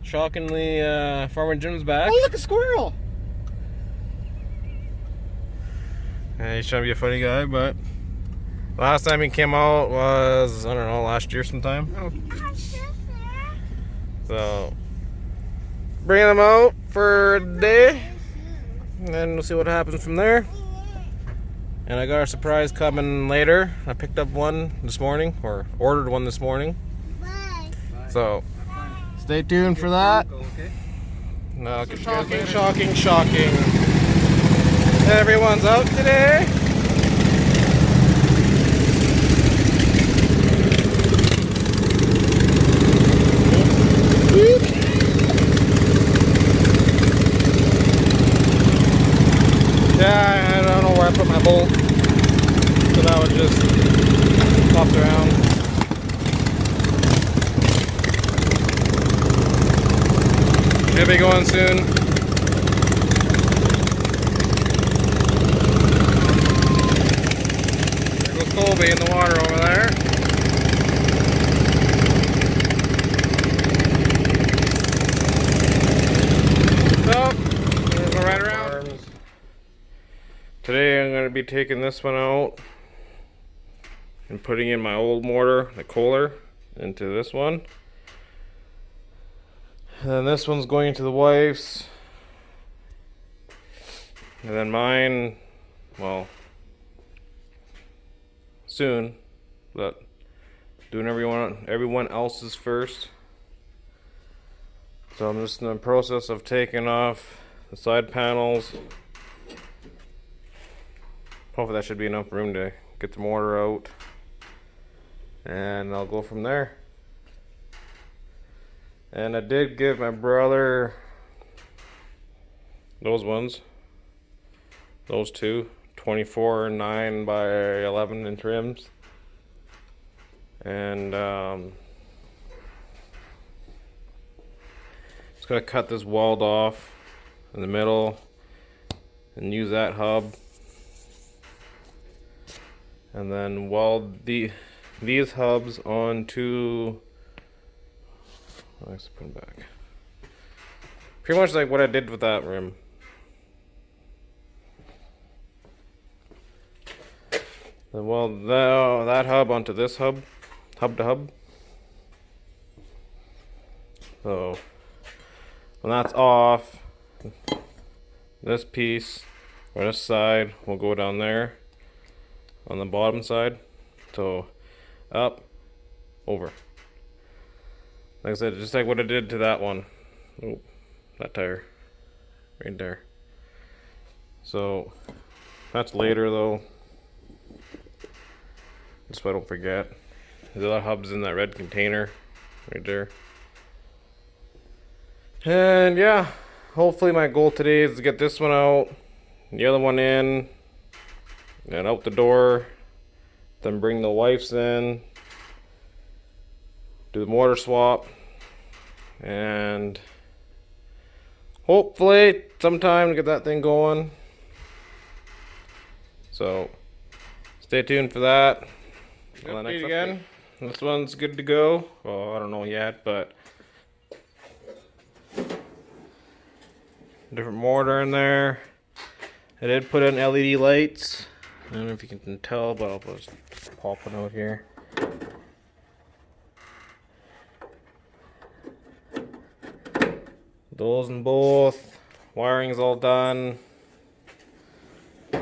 Shockingly, Farmer Jim's back. Oh, look, a squirrel! He's trying to be a funny guy, but last time he came out was, I don't know, last year sometime. Oh. So, bringing him out for a day, and then we'll see what happens from there. And I got a surprise coming later. I picked up one this morning, or ordered one this morning. So, stay tuned for that. No, shocking. Everyone's out today. Yeah, I don't know where I put my bolt, so that was just popped around. Should be going soon. There goes Colby in the water over there. So, we'll go right around. Today I'm going to be taking this one out and putting in my old mortar, the Kohler, into this one. And then this one's going to the wife's. And then mine, well, soon, but doing everyone else's first. So I'm just in the process of taking off the side panels. Hopefully that should be enough room to get the mortar out, and I'll go from there. And I did give my brother those ones, those two 24 9 by 11 inch rims, and just gonna cut this weld off in the middle and use that hub. And then weld these hubs onto. Let's put them back. Pretty much like what I did with that rim. Then weld that hub onto this hub to hub. So when that's off, this piece or this side will go down there on the bottom side. So up, over. Like I said, just like what I did to that one. Oh, that tire right there. So that's later though, just so I don't forget. There's a lot of hubs in that red container right there. And yeah, hopefully my goal today is to get this one out, the other one in, and out the door, then bring the wife's in, do the mortar swap, and hopefully sometime to get that thing going. So stay tuned for that. Well, next again, this one's good to go. Well, I don't know yet, but different mortar in there. I did put in LED lights. I don't know if you can tell, but I'll just pop it out here. Those in both. Wiring's all done. I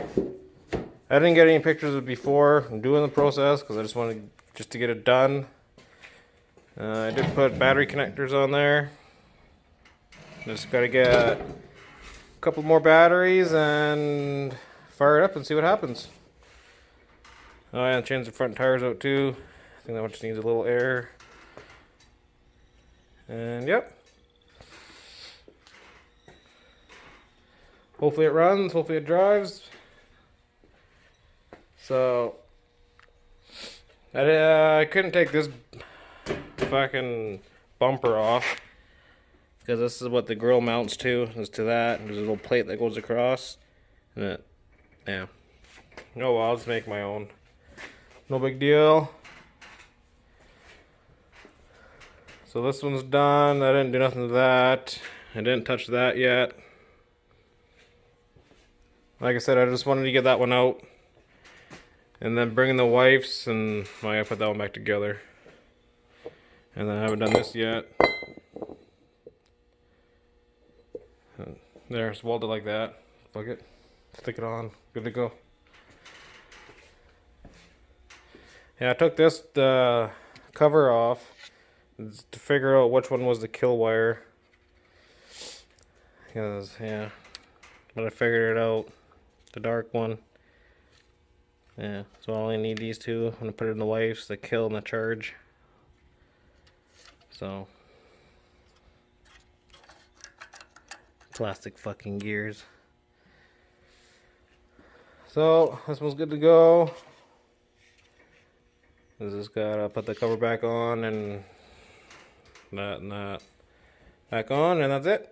didn't get any pictures of it before. I'm doing the process because I just wanted to get it done. I did put battery connectors on there. Just gotta get a couple more batteries and fire it up and see what happens. Oh yeah, change the front tires out too. I think that one just needs a little air. And yep. Hopefully it runs, hopefully it drives. So I couldn't take this fucking bumper off because this is what the grill mounts to. Is to that. There's a little plate that goes across, and it, yeah. Oh well, I'll just make my own. No big deal. So this one's done. I didn't do nothing to that. I didn't touch that yet. Like I said, I just wanted to get that one out. And then bring in the wife's, and I gotta put that one back together. And then I haven't done this yet. There, it's welded like that. Plug it, stick it on, good to go. Yeah, I took this cover off to figure out which one was the kill wire. Because, yeah, but I figured it out. The dark one. Yeah, so I only need these two. I'm gonna put it in the wife's, the kill and the charge. So, plastic fucking gears. So, this one's good to go. I just gotta put the cover back on and that back on, and that's it.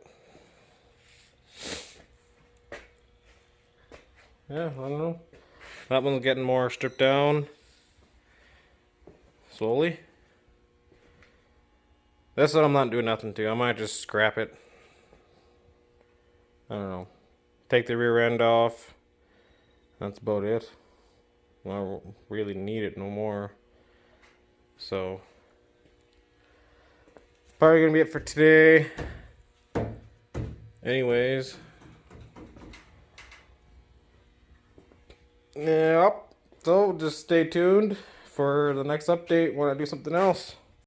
Yeah, I don't know. That one's getting more stripped down slowly. This one I'm not doing nothing to. I might just scrap it. I don't know. Take the rear end off. That's about it. I don't really need it no more. So, probably gonna be it for today. Anyways. Yep. So just stay tuned for the next update when I do something else.